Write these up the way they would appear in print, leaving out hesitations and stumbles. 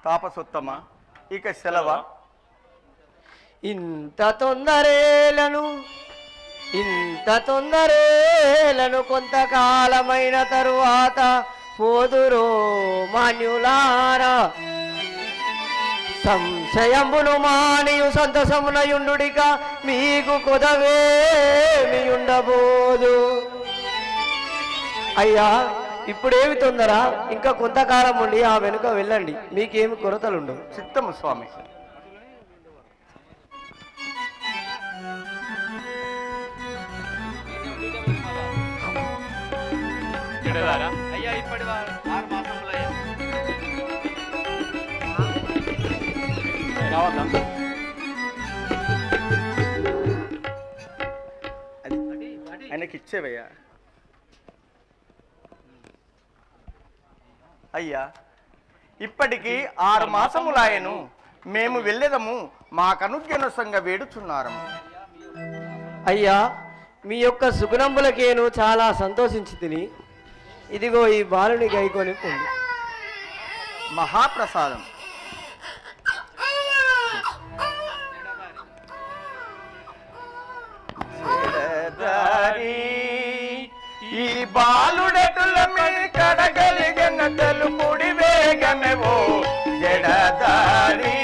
తాపసోత్తమ ఇక సెలవ. ఇంత తొందరేలను కొంతకాలమైన తరువాత పోదురో మాన్యులారా, సంశయమును మానియు సంతసమునయుండుడిక మీకు కొదవేమి ఉండబోదు. అయ్యా, ఇప్పుడేమి తొందర, ఇంకా కొంతకాలం ఉండి ఆ వెనుక వెళ్ళండి, మీకేమి కొరతలుండవు. చిత్తము స్వామి. అయ్యా ఇప్పటి 6 మాసములయ్యా ఆయనకి ఇచ్చేవయ్యా. అయ్యా, ఇప్పటికి 6 మాసములాయను, మేము వెళ్ళేదము మాకనుజ్ఞనసంగా వేడుచున్నారము. అయ్యా, మీ యొక్క సుగుణంబులకేను చాలా సంతోషించి తిని, ఇదిగో ఈ బాలుని గైకొని పొంది. మహాప్రసాదం. ఈ బాలుడెటుల మీ కడగలిగిన తెలుపుడి వేగమెవో జడదారి.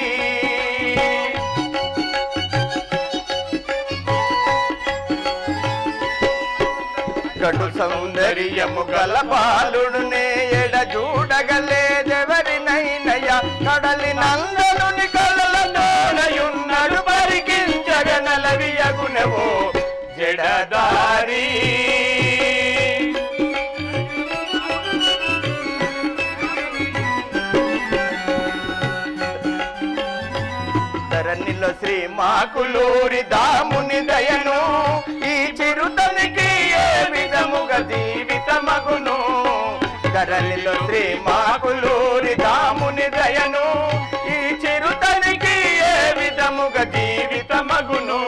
కడు సౌందర్యము గల బాలుడునే ఎడ చూడగలేదెవరినైనయ, కడలి నందనుని కలలతోనయున్నడు పరికించగనలవియగునవో జడదారి. ధరణిలో శ్రీ మాకులూరి దాముని దయను, ఈ చిరుతనికి ఏ విధముగా జీవితమగును. ధరణిలో శ్రీ మాకులూరి దాముని దయను, ఈ చిరుతనికి ఏ విధముగా జీవితమగును.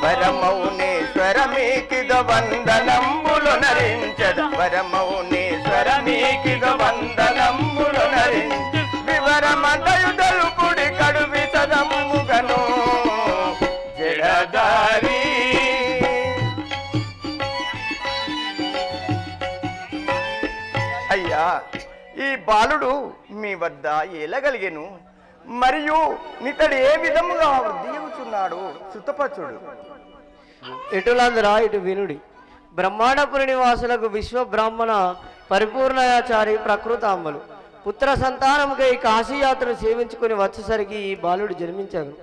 వరమౌనేశ్వర మీకిద వందనంబులు నరించద, వరమౌనేశ్వర మీకిద వందనంబులు నరించి వివరమంతయు తెలుపుడి కడు విసదముగను జడదారి. అయ్యా, ఈ బాలుడు మీ వద్ద ఏలగలిగెను, మరియు నితడు ఏ విధముగా వృద్ధి చెందుతున్నాడు సుతపచుడు. ఎటులందరా ఇటు వినుడి. బ్రహ్మాండపురి నివాసులకు విశ్వ బ్రాహ్మణ పరిపూర్ణయాచారి ప్రకృతాంబలు పుత్ర సంతానముకై కాశీయాత్రను సేవించుకుని వచ్చేసరికి ఈ బాలుడు జన్మించను.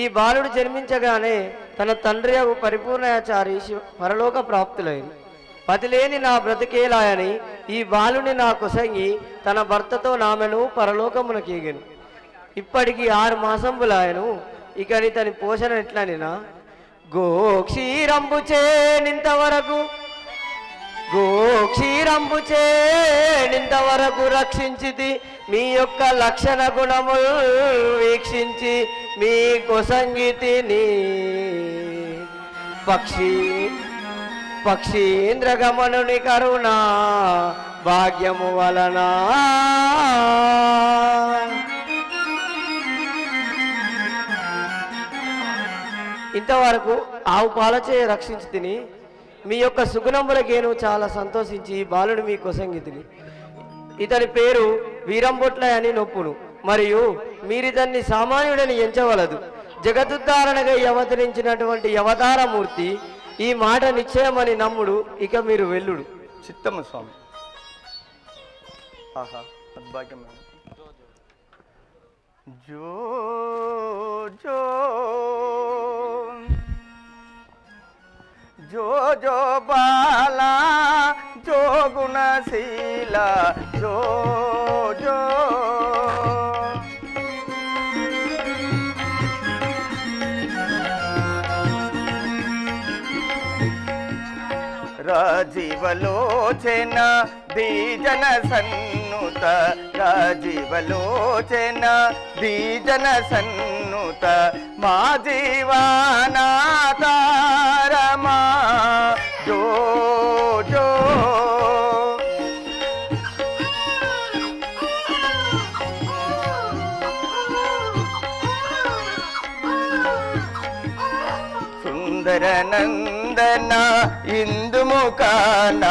ఈ బాలుడు జన్మించగానే తన తండ్రి పరిపూర్ణయాచారి పరలోక ప్రాప్తులైంది. పతిలేని నా బ్రతికేలాయని ఈ బాలుని నా కొసంగి తన భర్తతో నామెను పరలోకమునకేగెను. ఇప్పటికి 6 మాసంబులాయను. ఇక తని పోషణ ఎట్లనినా, గోక్షీరంబుచే నింతవరకు రక్షించితి, మీ యొక్క లక్షణ గుణములు వీక్షించి మీ కొసంగితిని. పక్షీంద్రగమనుని కరుణా భాగ్యము వలన ఇంతవరకు ఆవు పాలచే రక్షించి తిని, మీ యొక్క సుగుణములకేను చాలా సంతోషించి బాలుడు మీ కొసంగితిని. ఇతని పేరు వీరంబొట్ల అని నొప్పును, మరియు మీరితన్ని సామాన్యుడని ఎంచవలదు. జగదుద్ధారణగా అవతరించినటువంటి అవతారమూర్తి ఈ మాట నిశ్చయమని నమ్ముడు. ఇక మీరు వెళ్ళుడు. చిత్తము స్వామి. ఆహా, అద్భాగ్యం. జో జో జో జో బాలా జో గుణశీల జో జో. రాజీవలోచన దీజన సన్నుత, రాజీవలోచన దీజన సన్నుత, మా జీవానాతారమా జో జో. సుందర నందన ఇందుముఖాన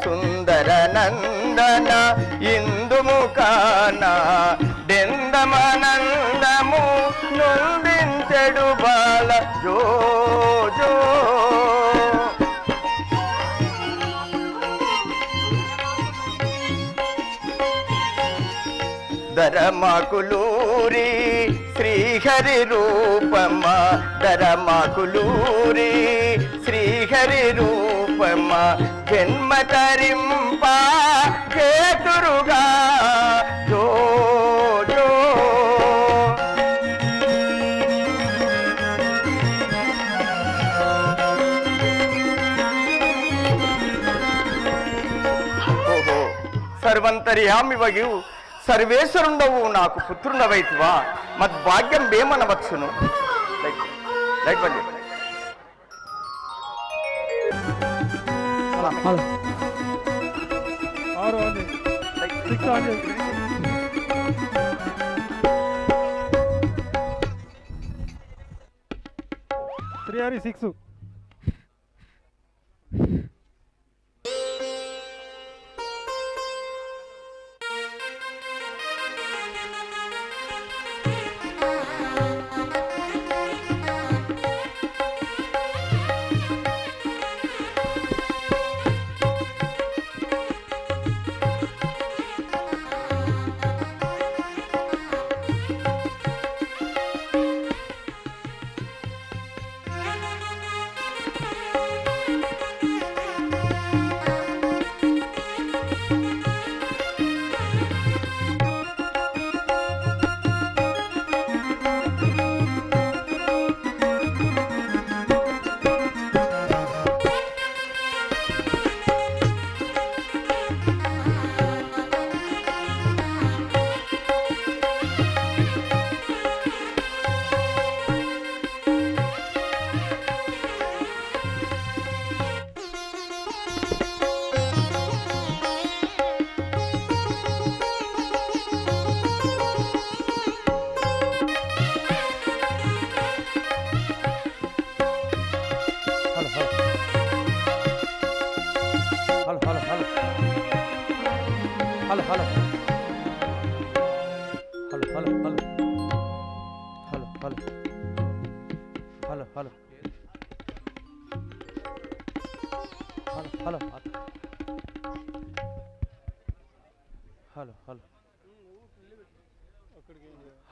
సుందర నందన ఇందుముఖాన డెందమనందము నొందించెడు బాల జో జో దరమాకులూరి శ్రీహరి రూపమా దరమాకులూరి శ్రీహరి రూపమా జన్మ తరింప చేతురుగా జో జో ఓహో సర్వంతర్యామి వగివు సర్వేశ్వరుండవు నాకు పుత్రుండవైతివా మద్భాగ్యం వేమనవచ్చును లైట్ బండి హలో 6 ఆన్ 6 ఆన్ 3 ఆర్ 6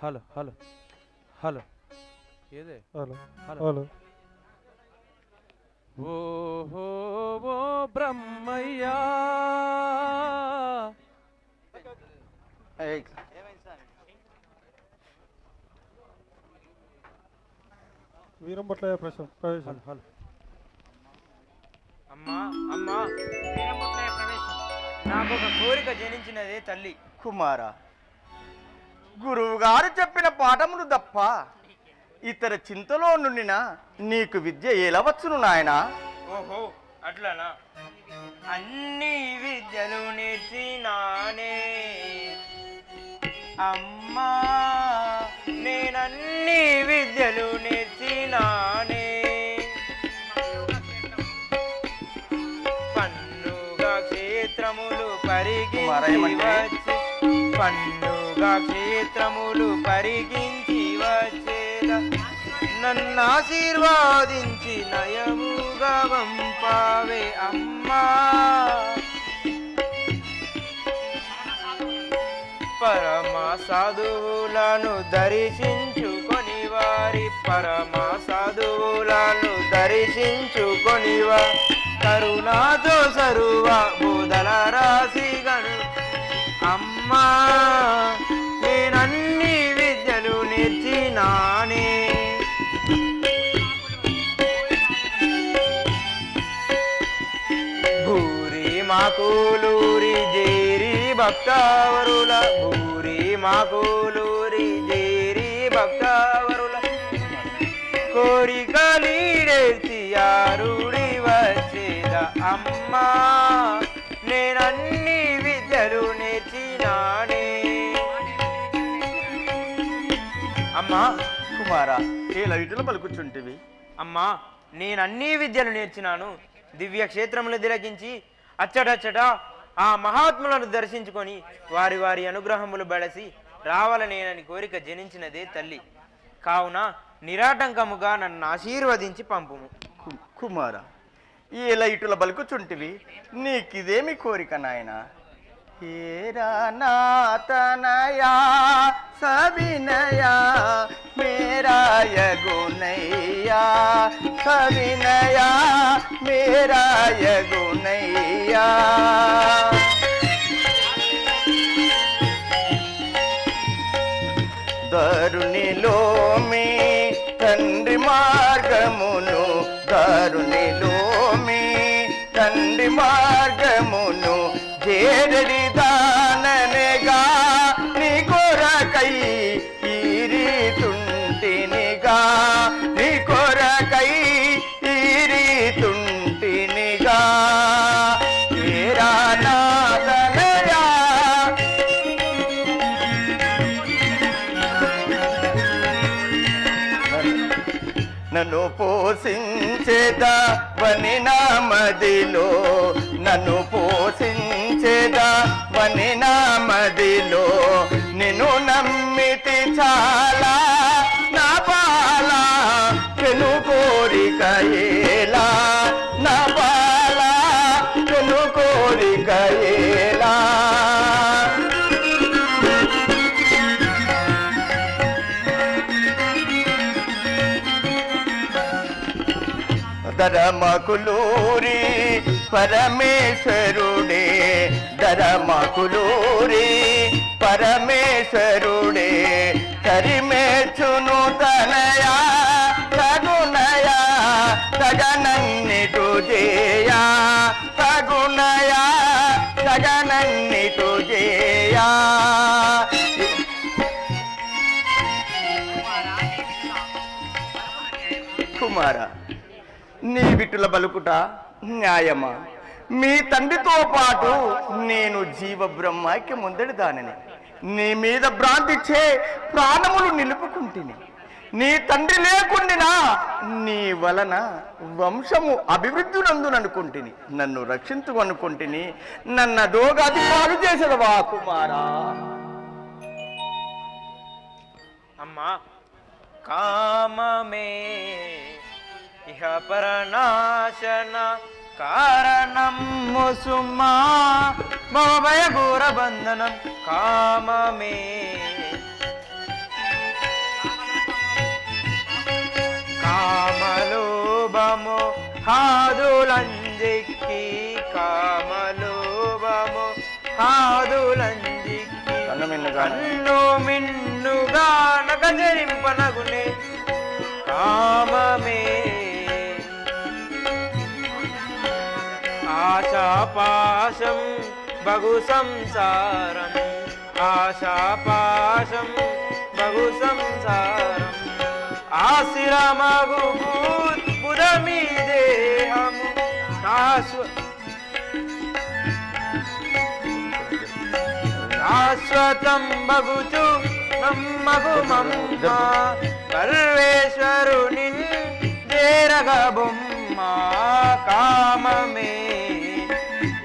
హలో హలో హలో ఏదే హలో హలో ఓహో ఓ బ్రహ్మయ్యా వీరంపట్ల ప్రవేశం హలో అమ్మా అమ్మా వీరముట్లయ్య ప్రవేశం నాకు ఒక కోరిక జనించినదే తల్లి. కుమార గురువు గారు చెప్పిన పాఠములు తప్ప ఇతర చింతలో నుండిన నీకు విద్య ఎలా వచ్చును నాయనా? ఓహో అట్లనా, అన్ని విద్యలు నేర్చినానే అమ్మా, నేనన్ని విద్యలు నేర్చినానే. పన్నుగా క్షేత్రములు పరిగించి వచ్చి పన్నుగా క్షేత్రములు పరిగించి వచ్చేద నన్ను ఆశీర్వాదించి నయముగా వంపావే అమ్మా. పరమ సాధువులను దర్శించుకొని వారి పరమ సాధువులను దర్శించుకొని కరుణాతో సరువ బోధల రాసిగను అమ్మా, నేనన్ని విద్యలు నేర్చినానే. భూరి మాకులూరి జేరి భక్తవరుల భూరి మాకులూరి జేరి భక్తవరుల కోరికలీడేర్చి ఆరుడి వచ్చేద అమ్మా, నేనన్ని విద్యలు నేర్చినానే. అమ్మా కుమార ఏ లైటులు పలుకుచుంటివి? అమ్మా, నేను అన్ని విద్యలు నేర్చినాను. దివ్య క్షేత్రములు తిలకించి అచ్చటచ్చట ఆ మహాత్ములను దర్శించుకొని వారి వారి అనుగ్రహములు బడసి రావాలనేనని కోరిక జనించినదే తల్లి. కావున నిరాటంకముగా నన్ను ఆశీర్వదించి పంపుము. కుమార, ఇలా ఇటుల బలుకుచుంటివి, నీకిదేమి కోరిక నాయన? హేరా నాతనయా సవినయా మేరాయ గునయ్యా, సవినయా మేరాయ గునయ్యా. దారునిలో మీ తండ్రి మార్గమును, దారునిలో మీ తండ్రి మార్గమును చేరడి దాననగా నీ కొరకై ఈ రీతుంటినిగా, నీ కొరకై ఈ రీతుంటినిగా. ఏరా నాదనయా నన్ను పోషించేదా వని నామదిలో, నన్ను పోషించేదా వని నామదిలో, నిన్ను నమ్మితి చాలా నా బాల పెను కోరిక ఏలా, నా బాల పెను కోరిక ఏలా. ధరమకులూరి పరమేశ్వరుడే, ధరమకులూరి పరమేశ్వరుడే, తరిమేచును తనయా తగునయా తగనన్నిటు చేయా, తగునయా తగనన్నిటు చేయా. కుమార, నీ బిట్టుల బలుకుట న్యాయమా? మీ తండ్రితో పాటు నేను జీవ బ్రహ్మాకి ముందడి దానిని, నీ మీద భ్రాంతిచ్చే ప్రాణములు నిలుపుకుంటుని. నీ తండ్రి లేకుండినా నీ వలన వంశము అభివృద్ధి నందుననుకుంటుని, నన్ను రక్షించుకొనుకుంటుని, నన్ను దోగాది పాలు చేసేదవా కుమారా? అమ్మా, కామమే ఇహ పరనాశన కారణం సుమా, భవభయ ఘోర బంధనం కామమే. కామలోభము హాదులంజిక్కి, కామలోభము హాదులంజిక్కి, కన్ను మిన్నుగా నగజరింపనగునే కామమే. ఆశాపాశం బహు సంసారం, ఆశాపాశం బహు సంసారం, ఆశిరమగు బుధమీ దేహము శాశ్వతం బగుచు నమ్మగు మమ్మ, సర్వేశ్వరుని చేరగ బొమ్మ. కామమే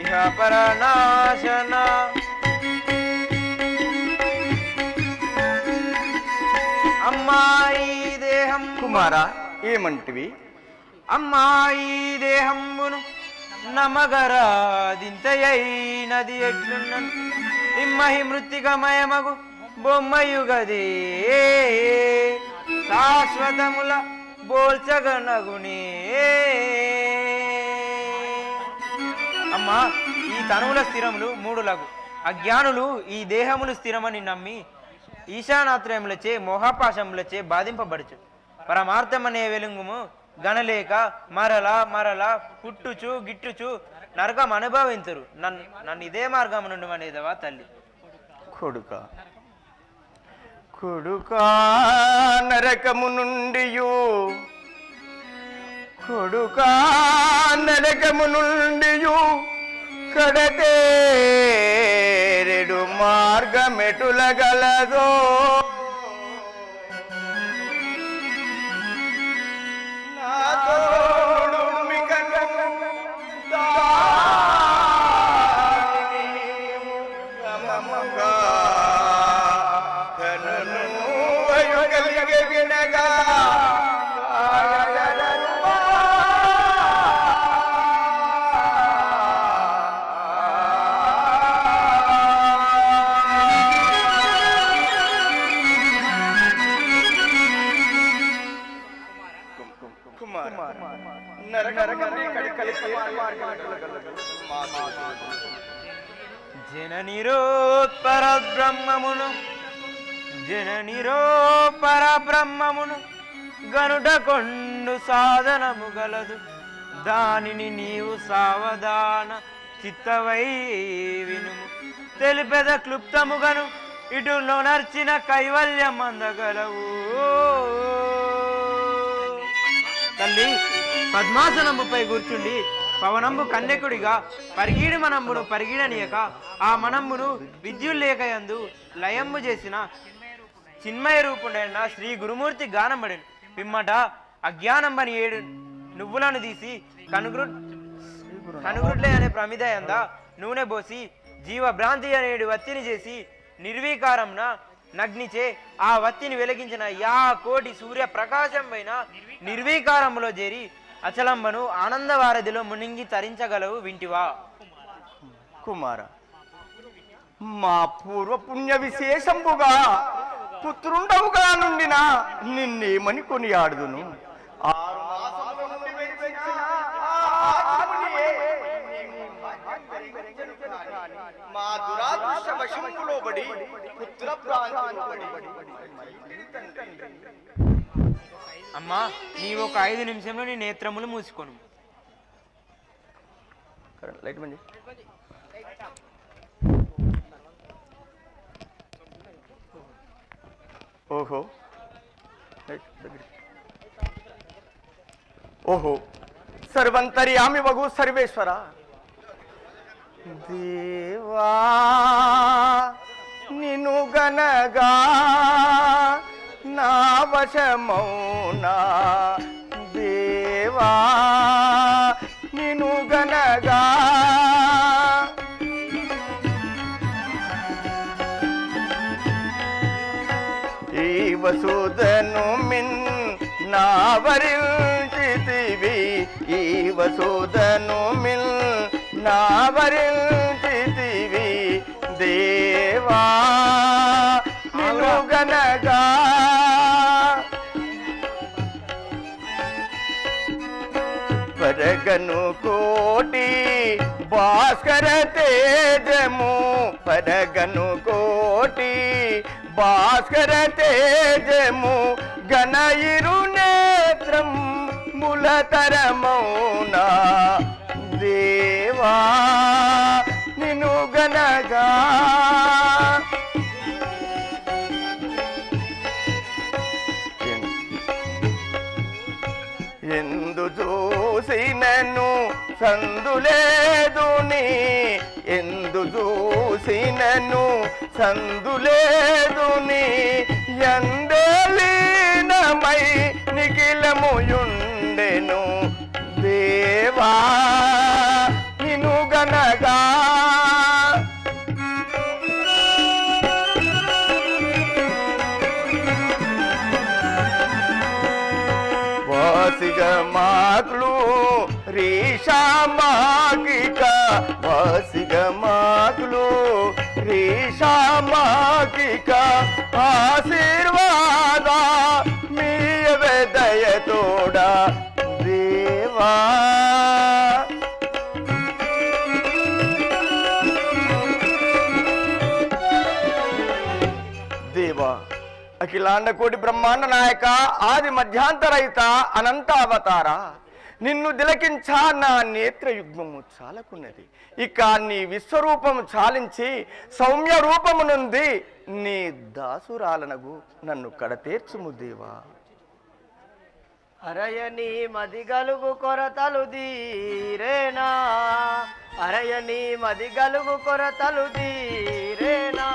ఇహ పరనాశన. అమ్మాయి దేహం. కుమారా, ఏమంటివి? అమ్మాయి దేహంబును నమగరాదింతయైనది ఎట్లున్నను, ఇమ్మహి మృత్తికమయమగు బొమ్మయుగదే శాశ్వతముల బోల్చగనగునే. అమ్మా, ఈ తనువుల స్థిరములు మూడులగు. అజ్ఞానులు ఈ దేహములు స్థిరమని నమ్మి ఈశానాత్రయములచే మోహపాశములచే బాధింపబడుచు, పరమార్థమనే వెలుగుము గణలేక మరలా మరలా పుట్టుచు గిట్టుచు నరకం అనుభవించరు. నన్ను ఇదే మార్గం నుండి అనేదవా తల్లి. కొడుకా, కొడుకా నరకము నుండియు, కొడుకా నరకము నుండియు కడతేరెడు మార్గమెటులగలదో. నాతో జననిరో పరబ్రహ్మమును జననిరో పరబ్రహ్మమును గనుట కొండు సాధనము గలదు దానిని నీవు సావధాన చిత్తవై వినుము తెలిపెద క్లుప్తముగను ఇటులో నర్చిన కైవల్యం అందగలవు తల్లి పద్మాసనముపై కూర్చుండి పవనంబు కన్యకుడిగా పరిగీడి మనంబును పరిగీడనీయక ఆ మనంబును విద్యుల్లేకయందు లయంబు చేసిన చిన్మయ రూపుడైన శ్రీ గురుమూర్తి గానబడిను పిమ్మట అజ్ఞానంబని 7 నువ్వులను తీసి కనుగురుట్లే అనే ప్రమిదయంద నూనె పోసి జీవభ్రాంతి అనేడు వత్తిని చేసి నిర్వీకారంన నగ్నిచే ఆ వత్తిని వెలిగించిన 50 కోటి సూర్య ప్రకాశం పైన నిర్వీకారములో చేరి అచలంబను ఆనందవారధిలో మునింగి తరించగలవు వింటివా? కుమార, మా పూర్వ పుణ్య విశేషంబుగా పుత్రుండవుగా నుండిన నిన్నేమని కొనియాడుదును. 6 మాసముల నుండి వెలిసిన ఆ ఆత్మనియే మా దురాదృష్ట వశంబులో పడి పుత్ర ప్రాంతిలో పడి అమ్మా నీవు ఒక 5 నిమిషంలో నీ నేత్రములు మూసుకోను. లైట్ మంది ఓహో ఓహో సర్వంతర్యామి వగు సర్వేశ్వర దేవా నిను గనగా నా వశమౌనా దేవా నిను గనగా ఈ వసుదను మిన్ నావరించితివి ఈ వసుదను మిన్ నావరించితివి దేవా నిను గనగా పరగను కోటి భాస్కర తేజము పరగను కోటి భాస్కర తేజము గణయిరు నేత్రం ములతరమౌనా దేవా నిను గనగా ఎందు చూసినను సందులేదుని ఎందు చూసినను సందులేదుని ఎందలీనమై నిఖిలముయుండెను దేవా నిను గనగా వాసిగమాకులు రీషామాకిక వాసిగమాకులు రీషామాకిక ఆశీర్వాద మీయవే దయతోడా దేవా దేవా అఖిలాండ కోటి బ్రహ్మాండ నాయక ఆది మధ్యాంతరహిత అనంత అవతార నిన్ను తిలకించా నా నేత్రయుగ్మము చాలకున్నది ఇక నీ విశ్వరూపము చాలించి సౌమ్య రూపము నుండి నీ దాసురాలనగు నన్ను కడతేర్చుము దేవా. అరయని మది గలుగు కొరతలు దీరేనా అరయని మది గలుగు కొరతలు దీరేనా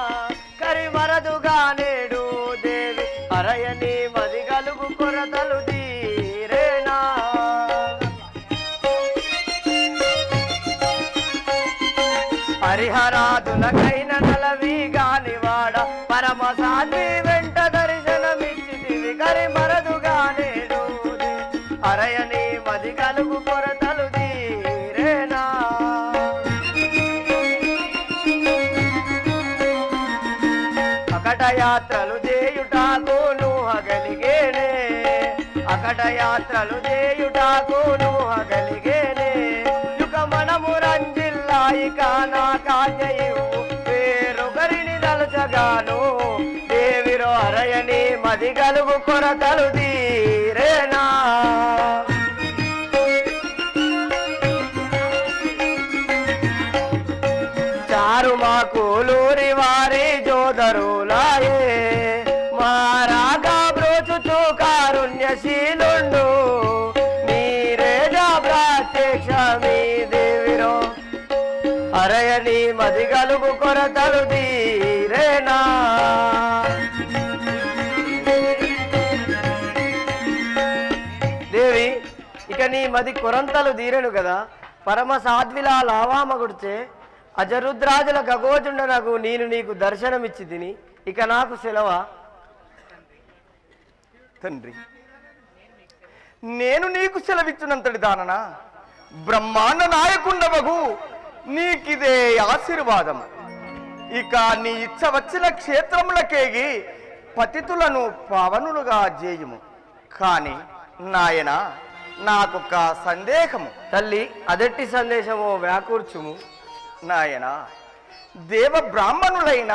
కరిమరదుగా నేడు దేవి అరయని మది గలుగు కొరతలు దీరేనా హరిహరాదులకైన నలవి గానివాడ పరమ సాధ్వి వెంట దర్శనమిచ్చితివి కరిమరదుగా నేడు అరయని మది గలుగు కొరతలు దీరేనా అకట యాత్రలు చేయుటాకు నువ్వగలిగేనే అకట యాత్రలు చేయుటాకు నువ్వగలిగేనే ఇక నా కాజయు వేరొకరిని తలుచగాను దేవిరో అరయని మది గలుగు కొరతలు తీరేనా చారు మా కూలూరి వారి జోదరులాయే మారాగా బ్రోచుచు కారుణ్యశీలుండు మీరేజా ప్రత్యక్ష మీ దేవిరో అరయని మది గలుగు కొరతలు తీరేనా దేవి ఇక నీ మది కొరంతలు తీరెను కదా పరమ సాధ్విలా లావామగుడిచే అజరుద్రాజుల గగోజుండనకు నేను నీకు దర్శనమిచ్చి తిని ఇక నాకు సెలవా తండ్రి నేను నీకు సెలవిచ్చినంతటి దాననా బ్రహ్మాండ నాయకుండవగు నీకిదే ఆశీర్వాదం ఇక నీ ఇచ్చ వచ్చిన క్షేత్రములకేగి పతితులను పవనులుగా చేయము కాని నాయన నాకొక సందేహము తల్లి అదెట్టి సందేశమో వ్యాకూర్చుము నాయన దేవ బ్రాహ్మణులైన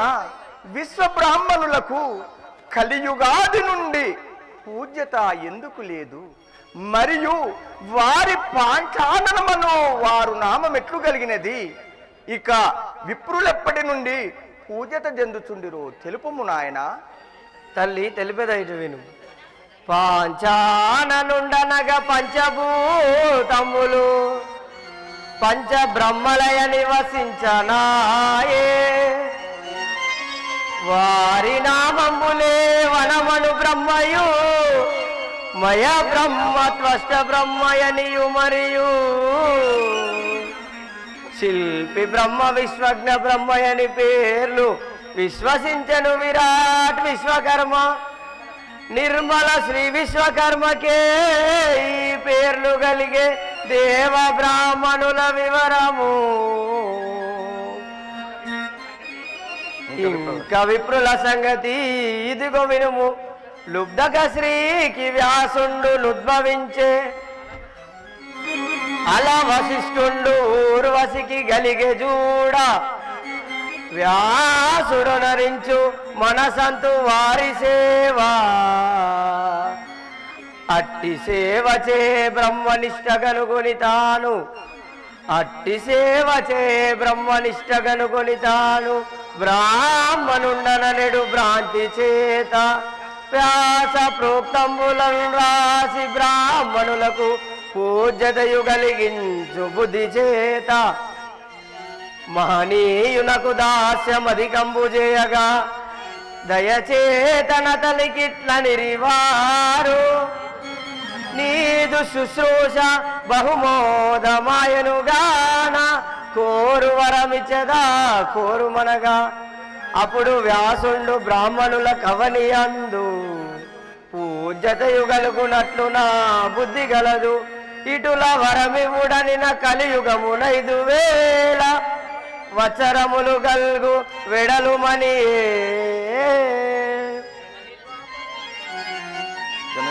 విశ్వ బ్రాహ్మణులకు కలియుగాది నుండి పూజ్యత ఎందుకు లేదు మరియు వారి పాంచాననమను వారు నామం ఎట్లు కలిగినది ఇక విప్రులెప్పటి నుండి పూజ్యత చెందుచుండిరో తెలుపుము నాయన తల్లి తెలిపేదైట విను పాంచాననుండనగ పంచభూతములు పంచ బ్రహ్మలయ నివసించనాయే వారి నామంబులే వనమను బ్రహ్మయు మయ బ్రహ్మ త్వష్ట బ్రహ్మయనియు మరియు శిల్పి బ్రహ్మ విశ్వజ్ఞ బ్రహ్మయని పేర్లు విశ్వసించను విరాట్ విశ్వకర్మ నిర్మల శ్రీ విశ్వకర్మకే ఈ పేర్లు కలిగే దేవ బ్రాహ్మణుల వివరము ఇంకా విప్రుల సంగతి ఇదిగో వినుము లుబ్ధక శ్రీకి వ్యాసుండు నుద్భవించే అలా వశిష్ఠుండు ఊర్వశికి గలిగే చూడ వ్యాసుడు నరించు మనసంతు వారి సేవా అట్టి సేవ చే బ్రహ్మనిష్ట కనుగొని తాను అట్టి సేవ చే బ్రహ్మనిష్ట కనుగొని తాను బ్రాహ్మణుండననెడు భ్రాంతి చేత వ్యాస ప్రోక్తంబులను రాసి బ్రాహ్మణులకు పూజ్యతయు కలిగించు బుద్ధి చేత మహనీయునకు దాస్యమధికంబు చేయగా దయచేతన తలికిట్ల నిరివారు నీదు శుశ్రూష బహుమోదమాయనుగాన కోరు వరమిచ్చదా కోరుమనగా అప్పుడు వ్యాసుండు బ్రాహ్మణుల కవనియందు పూజ్యతయు గలుగునట్లు నా బుద్ధి గలదు ఇటుల వరమివుడనిన కలియుగమునైదు వేళ వచరములు గల్గు వెడలుమని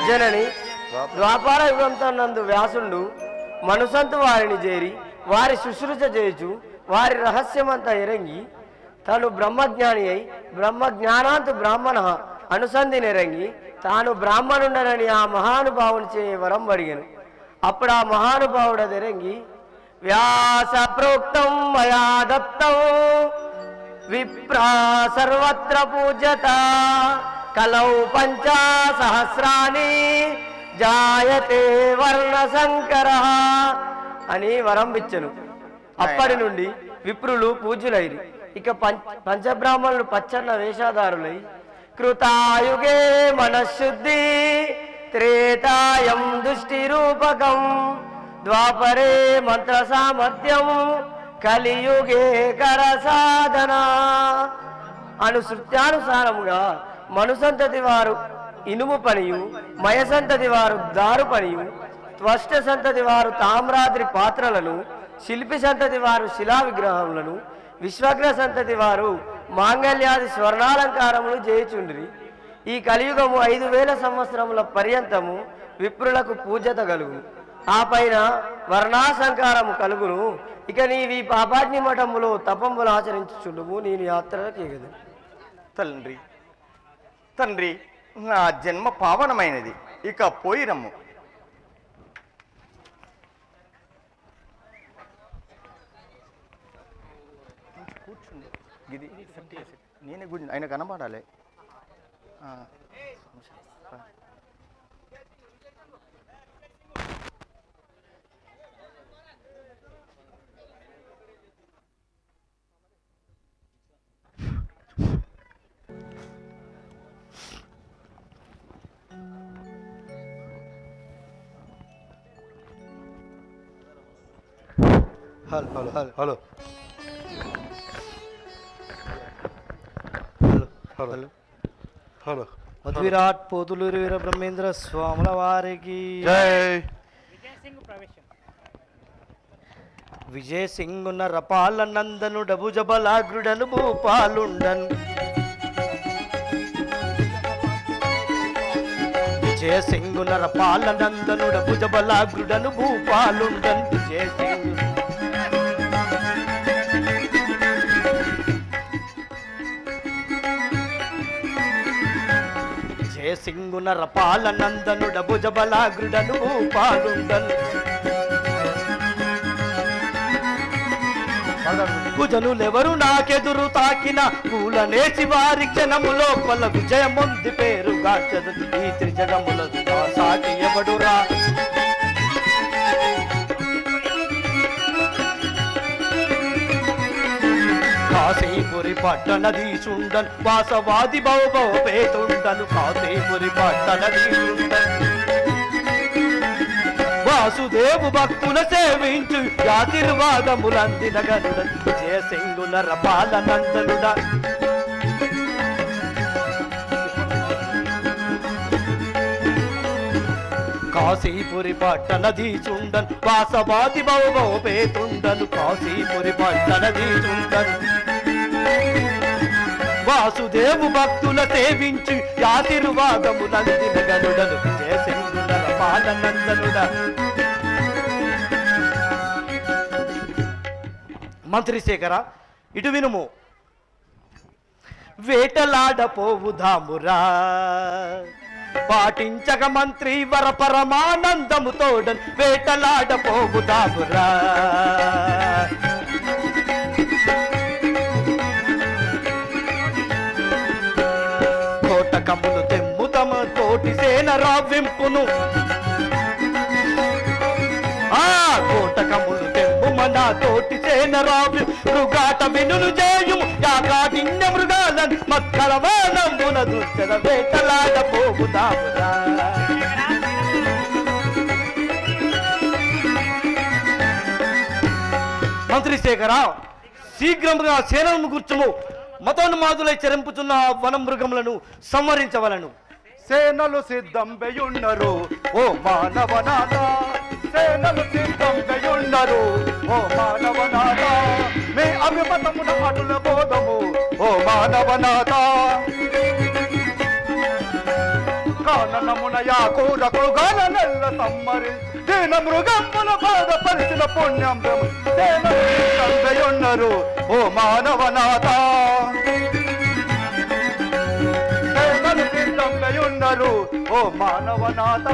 జనని ద్వాపార యుగంతో నందు వ్యాసుండు మనుసంతు వారిని చేరి వారి శుశ్రూష చేయుచు వారి రహస్యమంతా ఎరంగి తాను బ్రహ్మజ్ఞాని అయి బ్రహ్మజ్ఞానాంతు బ్రాహ్మణ అనుసంధినెరంగి తాను బ్రాహ్మణుండనని ఆ మహానుభావుని చే వరం అడిగాను అప్పుడు ఆ మహానుభావుడు అదెరంగి వ్యాస ప్రోక్తం మయా దత్తం విప్రా సర్వత్ర పూజ్యత కలౌ పంచా సహస్రాని జాయతే వర్ణ శంకర అని వరం ఇచ్చెను. అప్పటి నుండి విప్రులు పూజ్యులైరి. ఇక పంచబ్రాహ్మణులు పచ్చన్న వేషాదారులై కృతాయుగే మనశుద్ధి త్రేతాయం దృష్టి రూపకం ద్వాపరే మంత్ర సామర్థ్యం కలియుగే కర సాధన అను శృత్యానుసారముగా మనుసంతతి వారు ఇనుము పనియు మయ సంతతి వారు దారు పనియు త్వష్ట సంతతి వారు తామ్రాద్రి పాత్రలను శిల్పి సంతతి వారు శిలా విగ్రహములను విశ్వగ్ర సంతతి వారు మాంగళ్యాది స్వర్ణాలంకారములు చేయుచుండిరి. ఈ కలియుగము 5000 సంవత్సరముల పర్యంతము విప్రులకు పూజ్యత కలుగు. ఆ పైన వర్ణాసంకారము కలుగును. ఇక నీవి పాపాగ్ని మఠములో తపంబులు ఆచరించుచుండుము. నేను యాత్రలకు ఎగదు. తండ్రి తండ్రి, నా జన్మ పావనమైనది, ఇక పోయి రమ్ము. కూర్చుంది గిది నేనే గురించి ఆయన కనబడాలి. Hello hello hello hello hello hello మధువిరాట్ పోతులూరి వీర బ్రహ్మేంద్ర స్వాముల వారికి జై. విజయ సింగున రపాల నందను డబుజబలాగ్రుడను భూపాలుండన్ విజయ సింగున రపాల నందను డబుజబలాగ్రుడను భూపాలుండన్ విజయ సింగు సింగున రపాల నందను డబుజబలాగ్రుడను భూపాలుండన్ కుజనులెవరు నాకెదురు తాకిన పూలనేసి వారి క్షణము లోపల విజయముంది పేరుగాంచదు. ఈ త్రిజగములదు నా సాటి ఎవడురా. కాశీపురి పట్టణదీశుండన్ వాసవాది భవభవేతుండను. కాశీపురి పట్టణదీశుండన్ వాసుదేవు భక్తుల సేవించు యాతిర్వాదములందిన గనుడన్ విజయ సింగుల రపాల నందనుడ. కాశీపురి పట్టణదీశుండన్ వాసవాది భవభవేతుండను. కాశీపురి పట్టణదీశుండన్ వాసుదేవు భక్తుల సేవించి యాతిర్వాదములందిన గనుడను విజయ సింగుల రపాల నందనుడ. మంత్రి శేఖర, ఇటు వినుము. వేటలాడపోవుదామురా పాటించక మంత్రి వర పరమానందము తోడన్. వేటలాడపోవుదామురా కోటకములు తెమ్ము తమ తోటి సేన రావింపును. కోటకములు తెమ్ము మన తోటి సేన రావి మృగాట వినులు చేయుము. యాకాటిన్య మృగాలను మత్కరవానంబున దుర్చద వేటలాడపోవుదామురా. మంత్రి శేఖర, శీఘ్రముగా సేనను కూర్చుము. మతోన్మాదులై చెరింపుచున్న వన మృగములను సంహరించవలను. సేనలు సిద్ధంబెయున్నరు ఓ మానవనాథ. సేనలు సిద్ధంబెయున్నరు ఓ మానవనాథ. మీ అభిమతమున అటుల బోధము ఓ మానవనాథ. కాననమున యాకూరకు గానెల్ల సమ్మరి దీన మృగముల బాధపరిచిన పుణ్యం. సేనలు సిద్ధంబెయున్నరు ఓ మానవనాథ. ఉన్నారు ఓ మానవనాథ.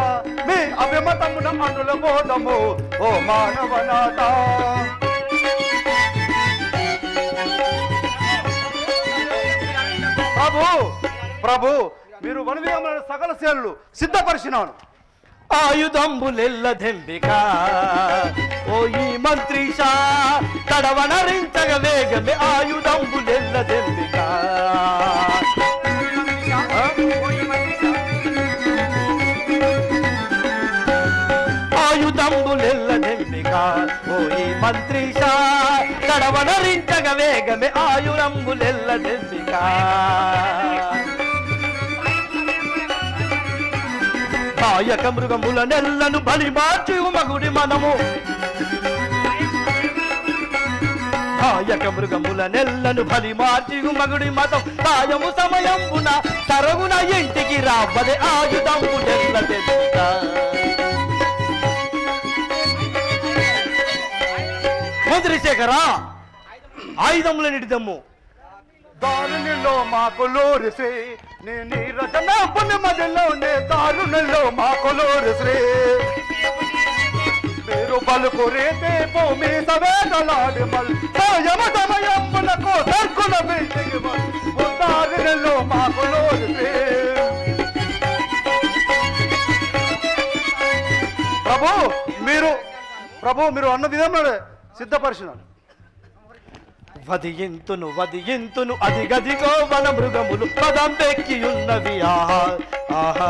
మీ అభిమతమున అనుల బోధము ఓ మానవనాథ. ప్రభు ప్రభు, మీరు వనవియములను సకల సేనలు సిద్ధపరిచినాను. ఆయుధంబులెల్లదెంబిక ఓ ఈ మంత్రీషా తడవనరించగ వేగమే. ఆయుధంబులెల్లదెంబిక ఆయుధంబులెల్లదెంబిక ఓ ఈ మంత్రీషా తడవనరించగ వేగమే. ఆయుధంబులెల్లదెంబిక కాయక మృగముల నెల్లను బలి మార్చి మగుడి మనము. కాయక మృగముల నెల్లను బలి మార్చి మగుడి మతం. కాయము సమయంబున తరుగున ఇంటికి రావదే. ఆయుధంబు నెల్లదెంబిక శేఖర ఆయుధములన్నిటి దమ్ము. దారుణిలో మాకులూరి శ్రీ నీ నీరజన పుణ్యమదిలోనే దారుణిలో మాకులూరి శ్రీ మీరు పలుకు రేతే భూమి సవేదలాడి మల్ సమయమ సమయమునకు దర్కుల బిడ్డకి దారుణిలో మాకులూరి శ్రీ. ప్రభు మీరు అన్న విధంగా సిద్ధపరిచినారు. వదియింతును అది గదిగో వన మృగములు పదం పెక్కియున్నవి. ఆహా ఆహా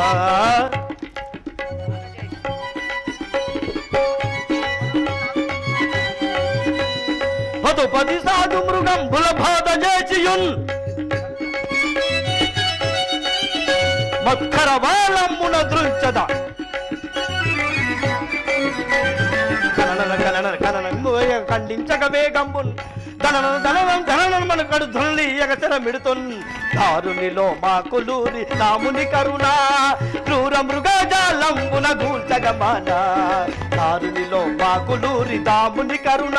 పది సాధు మృగం బుల బాధ చేచియున్ మక్కర వాళ్ళమ్మున దృంచద ఖండించక వేగంబున్ ధననం మన కడు ధుల్లి ఎగచర మిడుతున్ దారునిలో మాకులూరి రాముని కరుణ క్రూర మృగజాలంబున గూల్చగమాన దారునిలో మాకులూరి దాముని కరుణ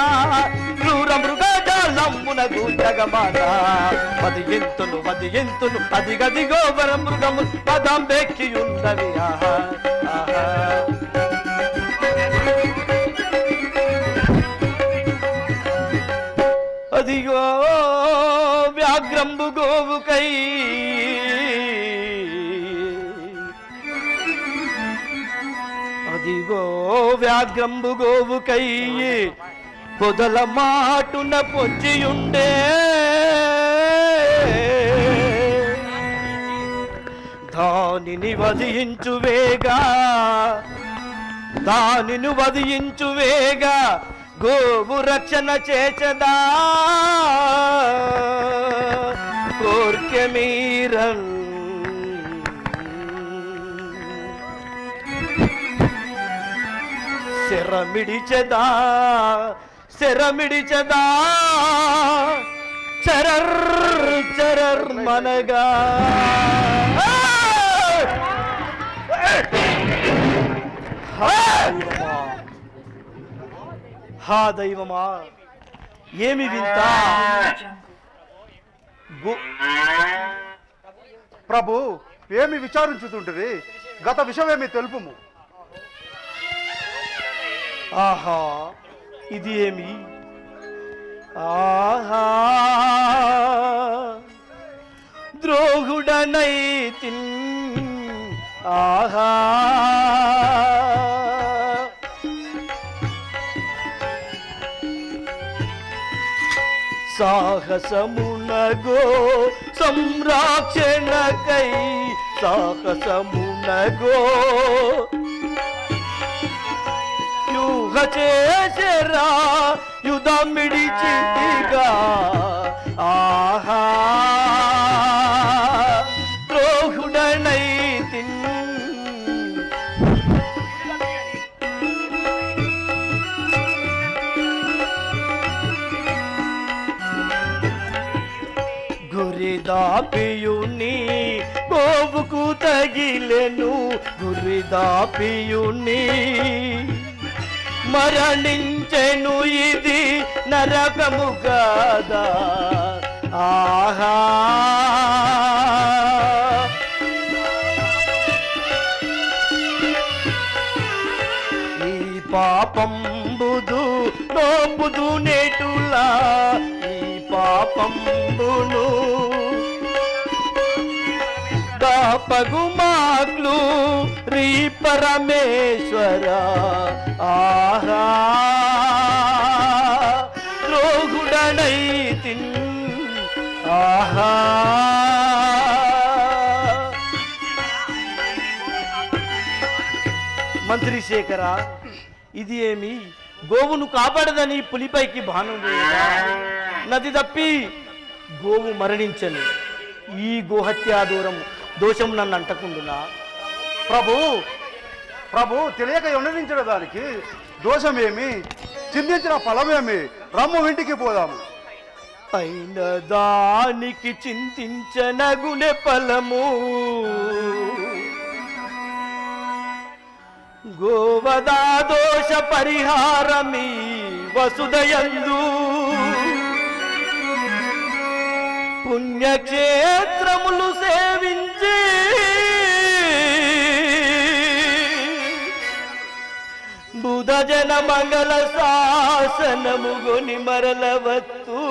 క్రూర మృగజాలంబున గూల్చగమాన వదియింతును అది గదిగో వర మృగము పదం బెక్కియున్నవి. ఆహా ఆహా అదిగో వ్యాఘ్రంబు గోవుకై పొదల మాటున పొంచియుండే దానిని వధించువేగా గోవు రక్షణ చేచదా కోర్కె మీరన్ శరమిడిచదా చరర్ మనగా హా దైవమా ఏమి వింత. ప్రభు ఏమి విచారించుతుంటుంది గత విషయమేమి తెలుపుము. ఆహా ఇది ఏమి. ఆహా ద్రోహుడనైతిన్. ఆహా సాహసమునగో సంరక్షణకై సాహసమునగో యూహ చేసరా యుధమిడిచిగా. ఆహా ద్రోహుడనైతిన్. గురిదాపియుని గోవుకు తగిలెను గురిదాపియుని మరణించెను ఇది నరకము కాదా. ఆహా ఈ పాపంబుదు నోపుదు నేటులా ఈ పాపంబును దాపగుమాక్లు రీ పరమేశ్వర. ఆహా ద్రోహుడనైతిన్. ఆహా మంత్రి శేఖర ఇది ఏమి. గోవును కాపాడదని పులిపైకి బాణం వేయగా నది తప్పి గోవు మరణించను. ఈ గోహత్యా దోషం నన్ను అంటకుండునా. ప్రభు తెలియక ఉండనించడం దానికి దోషమేమి, చింతించిన ఫలమేమి. రమ్ము ఇంటికి పోదాము. అయిన దానికి చింతించనగునే ఫలము గోవదా దోష పరిహారమీ వసుదయందు పుణ్యక్షేత్రములు సేవించి బుధజన మంగళ శాసనము గొని మరలవత్తు.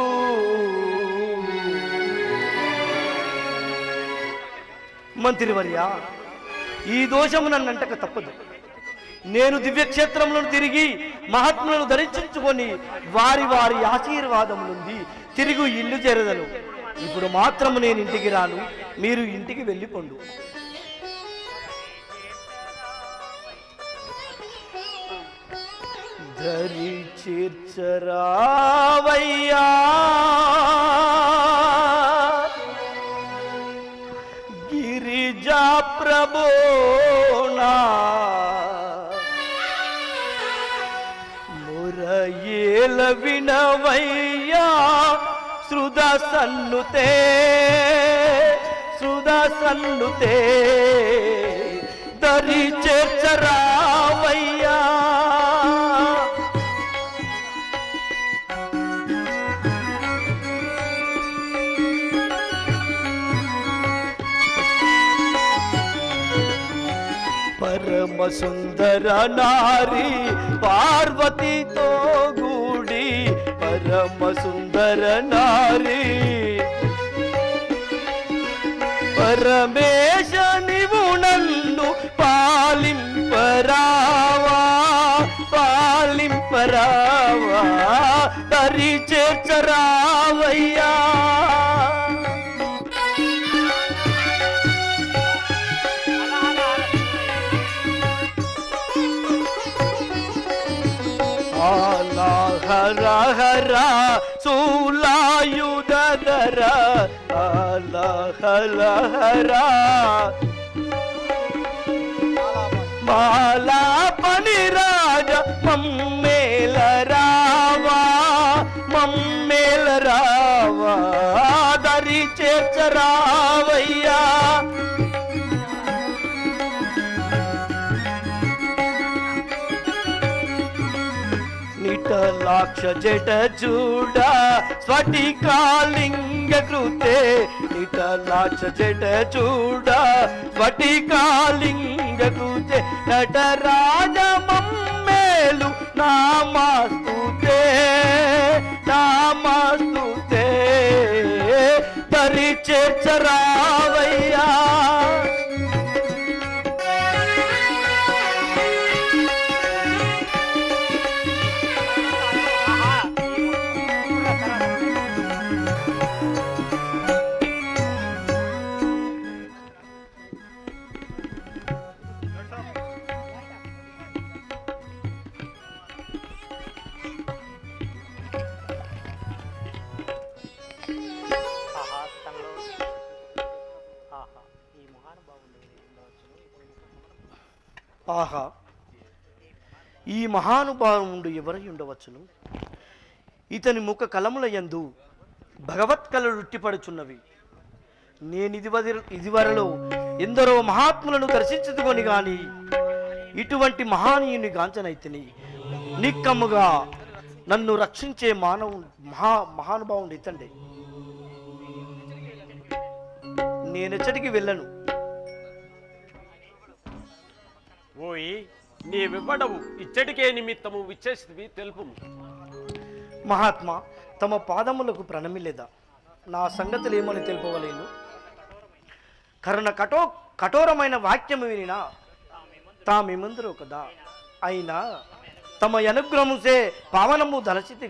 మంత్రివర్య, ఈ దోషము నన్నంటక తప్పదు. నేను దివ్యక్షేత్రములను తిరిగి మహాత్ములను దర్శించుకొని వారి వారి ఆశీర్వాదం నుండి తిరిగి ఇల్లు చేరదను. ఇప్పుడు మాత్రము నేను ఇంటికి రాను, మీరు ఇంటికి వెళ్ళిపోండు. దరి చేర్చరావయ్యా గిరిజా ప్రభోనా మురయేల వినవయ్యా శృద సన్నుతే దరి చేర్చరావయ్యా. పరమ సుందర నారి పార్వతితో గూడి పరమ సుందర నారి పరమేశ నీవు నన్ను పాలింపరావా దరి చేర్చరావయ్యా. హర హర శూలాయుధర హర హర మాలా పని రాజ మమ్మేల రావా దరి చేర్చరావయ్యా. నిటలాక్ష జట చూడ స్ఫటికాలింగ కృతే నిటలాక్ష జట చూడ స్ఫటికాలింగ కృతే నటరాజ మమ్మేలు నామాస్తుతే దరి చేర్చరావయ్యా. ఆహా, ఈ మహానుభావుడు ఎవరై ఉండవచ్చును? ఇతని ముఖ కలముల యందు భగవత్కళలు ఉట్టిపడుచున్నవి. నేను ఇదివరలో ఎందరో మహాత్ములను దర్శించుకొని గాని ఇటువంటి మహానీయుని గాంచనైతిని. నిక్కమ్ముగా నన్ను రక్షించే మహానుభావుడు ఇతండే. నేనెచ్చటికి వెళ్ళను. ఓయి నీవివ్వడవు ఇచ్చటికే నిమిత్తము విచ్చేసివి తెలుపు. మహాత్మా, తమ పాదములకు ప్రణమిలేదా? నా సంగతులు ఏమని తెలుపవలేను? కఠోరమైన వాక్యము వినినా తామేమందరూ కదా. అయినా తమ అనుగ్రహముసే పావనము దళచితి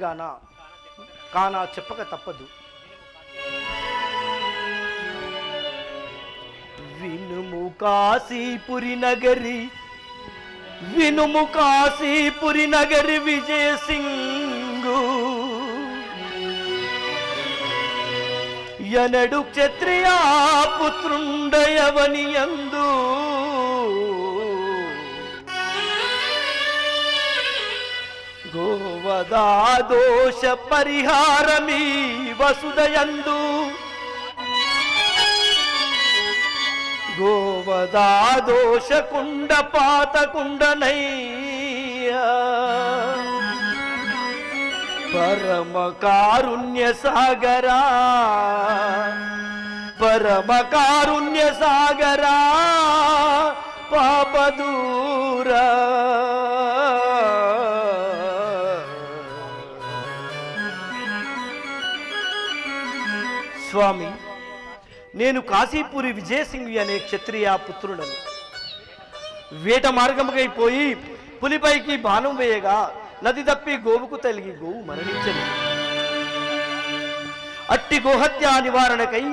కానా చెప్పక తప్పదు. వినుము కాశీపురి నగరి విజయ సింగు ఎనడు క్షత్రియా పుత్రుండయవనియందు గోవదా దోష పరిహారమీ వసుదయందు గోవదా దోష కుండ పాత కుండనయ్యా పరమ కారుణ్య సాగరా పరమ కారుణ్య సాగరా పాపదూరా స్వామి, నేను కాశీపురి విజయసింగి అనే క్షత్రియ పుత్రుడను. వేట మార్గముకైపోయి పులిపైకి బాణం వేయగా నది తప్పి గోవుకు తలిగి గోవు మరణించను. అట్టి గోహత్య నివారణకై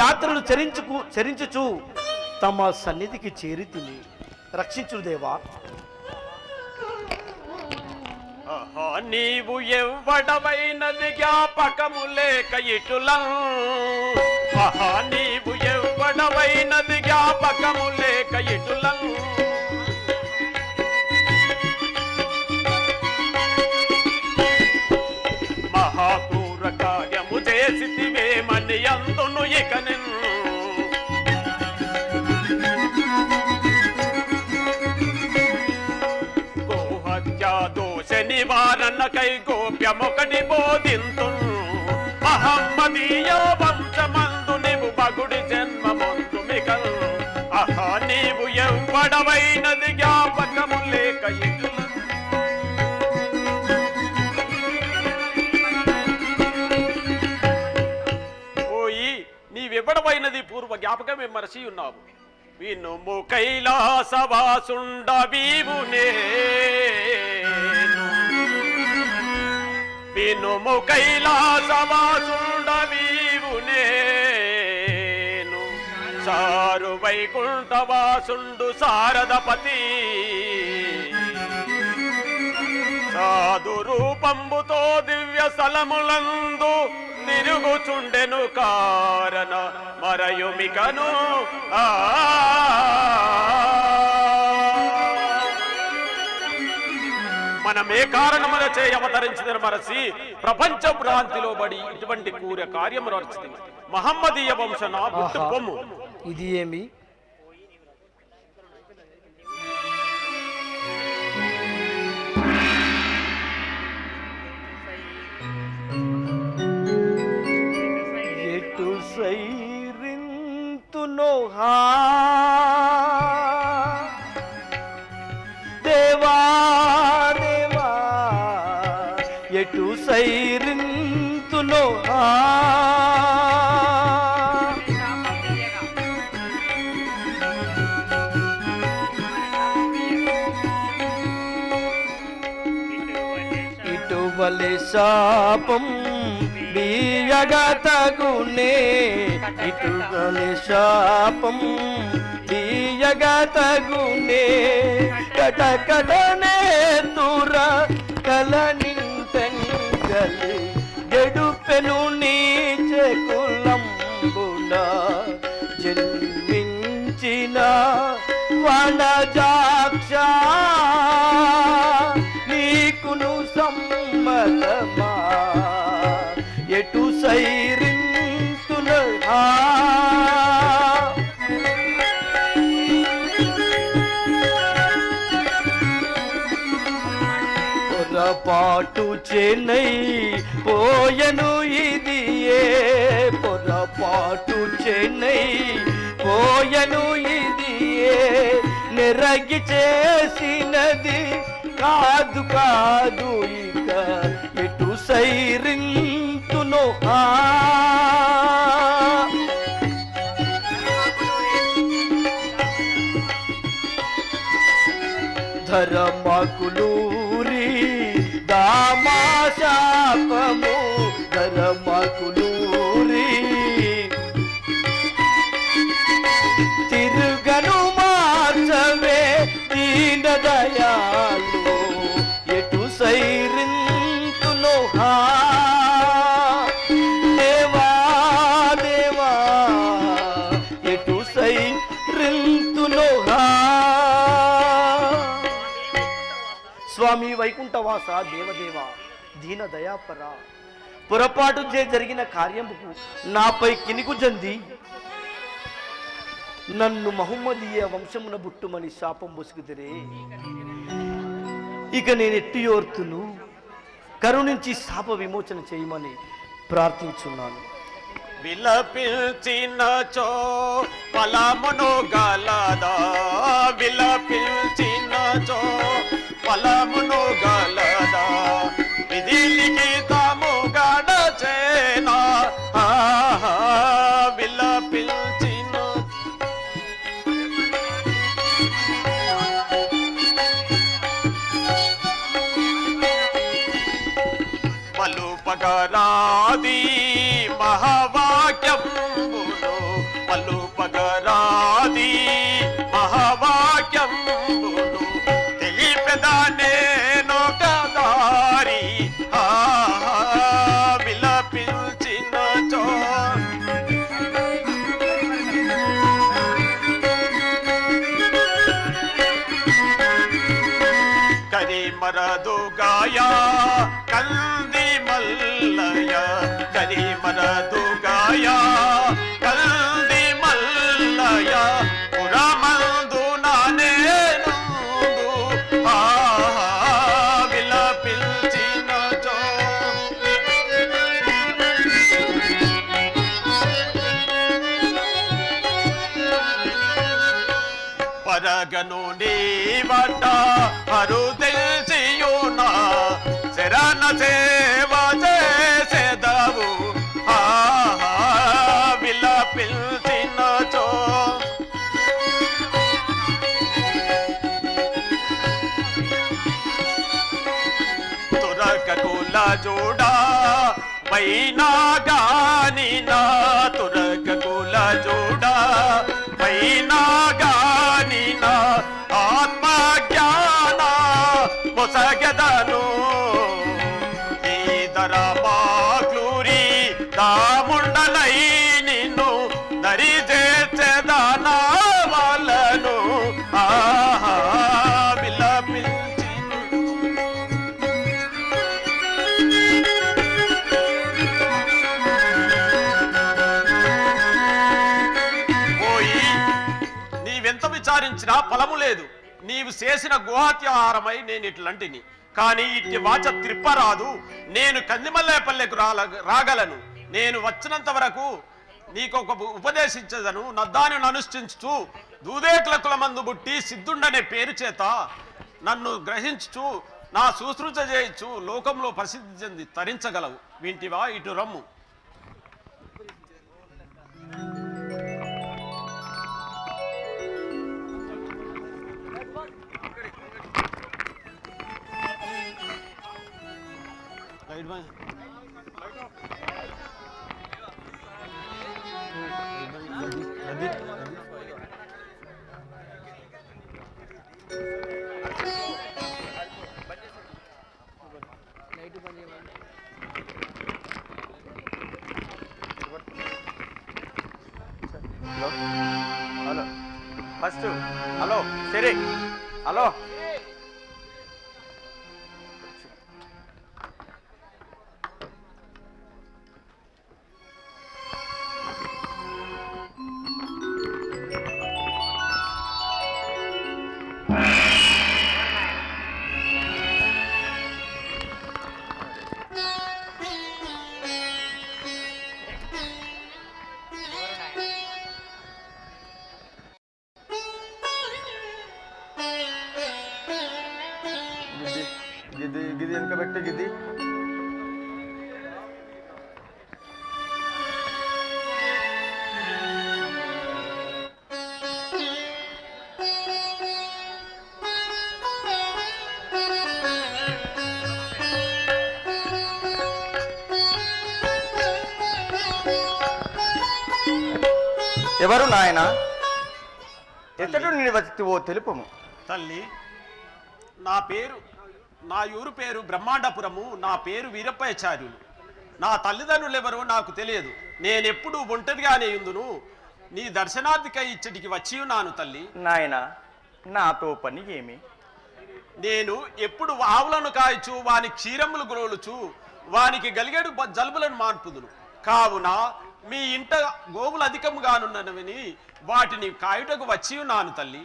యాత్రలు చరించుచు తమ సన్నిధికి చేరితిని. రక్షించు దేవా. ఆహా, నీవు ఎవ్వడవైనది జ్ఞాపకము లేక ఇటులం. ఆహా, నీవు ఎవ్వడవైనది జ్ఞాపకము లేక ఇటులం. మహాకూర కార్యము చేసితివేమని అందును ఇక నిన్ను. దోష నివారణకై గోప్యమొకటి బోధింతు. మహమ్మదీయ వంశమందు నీవు బగుడి జన్మమందు మిగల్. ఆహా, నీవు ఎవ్వడవైనది జ్ఞాపకము లేక ఇటుల. పోయి నీవెవ్వడవైనది పూర్వ జ్ఞాపకమే మరచి ఉన్నావు. వినుము కైలాసవాసుండ వీవునే, వినుము కైలాసవాసుండ వీవునేను. సారు వైకుంఠవాసుండు శారదపతి. సాధు రూపంబుతో దివ్య స్థలములందు తిరుగుచుండెను కారణ మరయుమికను. మనమే కారణమున చేయ అవతరించిన మరసి ప్రపంచ భ్రాంతిలో బడి ఇటువంటి కూర కార్యము నడిచింది. మహమ్మదీయ వంశన బొమ్ము ఇది ఏమి? ఎటు సైరింతునోహా దేవా దేవా, ఎటు సైరింతునోహా ఇటువలి శాపం బియ్యగా తగునే. ఇటువలి శాపం బియ్యగా తగునే. కటకటనే తుర కల నింటంగలి గడుపెను నీచే కులంబున జన్మించిన వనజాక్ష నీకును సమ్మతమా. ఎటు సైరింతునోహా పొరపాటు చెన్నై పోయను ఇది ఏ. పొరపాటు చెన్నై పోయను ఇది ఏ. నెరగి చేసినది కాదు కాదు ఇక. ఎటు సైరింతునోహా ధరమకులూరి దామాశాపము. ధరమకులూరి తిరుగను మార్చవే దీన దయాలు. ఎటు సైరింతునోహా దేవా దేవా, ఎటు సైరింతునోహా. స్వామి వైకుంఠవాస దేవదేవ దీన దయాపర, పొరపాటు జరిగిన కార్యముకు నాపై కినికు జంది నన్ను మహమ్మదీయ వంశమున బుట్టుమని శాపం బొసుకుదిరే. ఇక నేను ఎట్టియోర్తును కరుణించి శాప విమోచన చేయమని ప్రార్థించున్నాను. విలపించినచో ఫలమును గలదా, విలపించినచో ఫలమును గలదా, విధి లిఖితము గడచేనా విలపించిన పలుపగరాది మహావాక్యంబులు, పలుపగరాది మహావాక్యంబులు తెలిపెదనేను కదారి విలపించినచో కరిమరదుగాయ కంది మల్లయ, కరిమరదుగాయ కంది మల్లయ, పురమందున నేనుందు విలపించినచో పరగను నీవట అరుదెల్చియునా, శరణ సేవ చేసెదవు విలపించినచో తురకకుల జోడా వైనా గాని నా, తురకకుల జోడా వైనా గాని నా, ఆత్మజ్ఞాన మొసగదను ఈదర మాక్లూరి దాముండలై నిన్ను దరి చేర్చెదనా వాళ్ళను విలపించి నీవెంత విచారించినా ఫలము లేదు. నీవు చేసిన గుహాత్యాహారమై నేను ఇట్లాంటిని, కానీ ఇట్టి వాచ త్రిప్పరాదు. నేను కందిమల్లేపల్లెకు రాగలను. నేను వచ్చినంత వరకు నీకొక ఉపదేశించదను. నద్దాను అనుష్ఠించు దూదేకుల కులమందు బుట్టి సిద్ధుండనే పేరు చేత నన్ను గ్రహించు నా శుశ్రూష చేయొచ్చు లోకంలో ప్రసిద్ధి చెంది తరించగలవు. వింటివా? ఇటు రమ్ము. హలో ఫస్ట్ హలో సరే హలో గిది వెనుక పెట్టి గిది ఎవరు నాయన? ఎత్తడు నివసివో తెలుపము. తల్లి, నా ఊరు పేరు బ్రహ్మాండపురము. నా పేరు వీరప్పయాచార్యులు. నా తల్లిదండ్రులు ఎవరో నాకు తెలియదు. నేనెప్పుడు ఒంటరిగానే ఉందును. నీ దర్శనార్థికై ఇచ్చటికి వచ్చి ఉన్నాను తల్లి. నాయన, నాతో పని ఏమి? నేను ఎప్పుడు ఆవులను కాయచు వాని క్షీరములు గ్రోలుచు వానికి గలిగేడు జలుబులను మాన్పుదును. కావున మీ ఇంట గోవులు అధికముగానున్నవని వాటిని కాయుటకు వచ్చి ఉన్నాను తల్లి.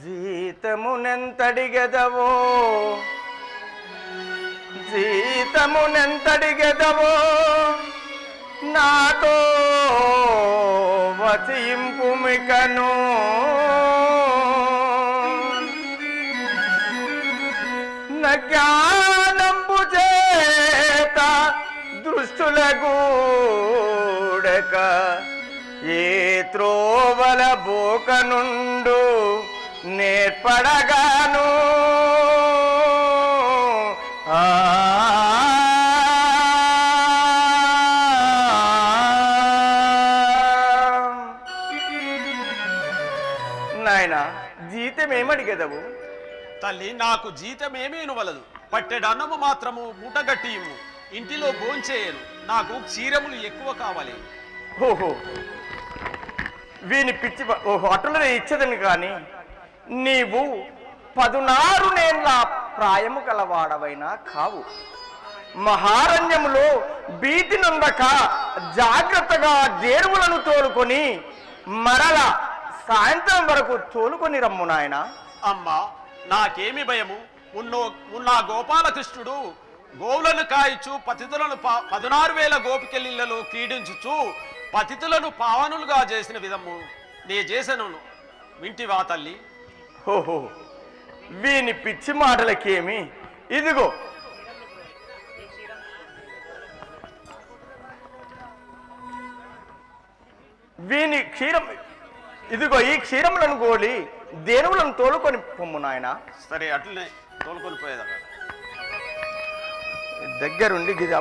జీతమునెంతడిగెదవో సీతమునెంతడిగెదవో నాతో వసింపుమికను నజ్ఞానంబు చేత దృష్టుల గూడక ఏ త్రోవల బోకనుండు నేర్పడగాను నాయన జీతమేమడిగెదవు? తల్లి, నాకు జీతమేమేను వలదు. పట్టెడన్నము మాత్రము మూటగట్టియము. ఇంటిలో భోంచేయను. నాకు క్షీరములు ఎక్కువ కావాలి. ఓహో, వీని పిచ్చి ఓహో అటులనే ఇచ్చదని కానీ నీవు 16 నేళ్ల ప్రాయము కలవాడవైనా కావు. మహారణ్యములో భీతి నొందక జాగ్రత్తగా జేరువులను తోలుకొని మరల సాయంత్రం వరకు తోలుకొని రమ్ము నాయన. అమ్మా, నాకేమి భయము? ఉన్న గోపాలకృష్ణుడు గోవులను కాయిచు పతితులను 16,000 గోపికెళ్ళిళ్లలో క్రీడించుచు పతితులను పావనులుగా చేసిన విధము నే చేసను. వింటివా తల్లి? ఓహో, వీని పిచ్చి మాటలకేమి? ఇదిగో వీని క్షీరం, ఇదిగో ఈ క్షీరములను గోలి దేనువులను తోలుకొని పొమ్ము నాయన. సరే, అట్లనే తోలుకొని పోయేదా. దగ్గరుండి గిది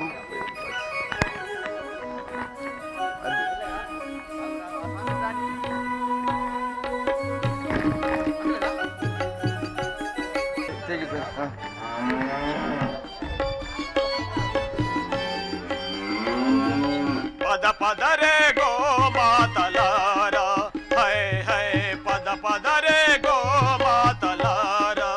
పద పదరే గో మాతలారా, హై హై పద పదరే గో మాతలారా.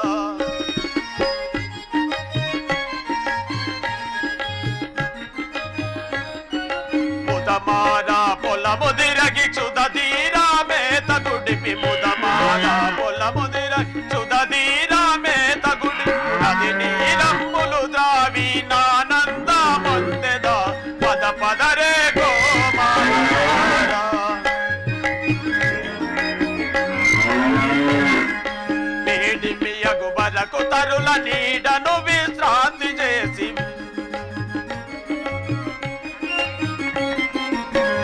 ముదమాన పొలముదిరగి చుదీరా మేత గుడిపి, ముదమాన పొలముదిరగి చుదీరా మేత గుడి, అది నీరంబులు ద్రావి నానంద మొందెదా. పద పదరే గో మాతలారా. మేడిమియగు బలకు తరుల నీడను విశ్రాంతి చేసి,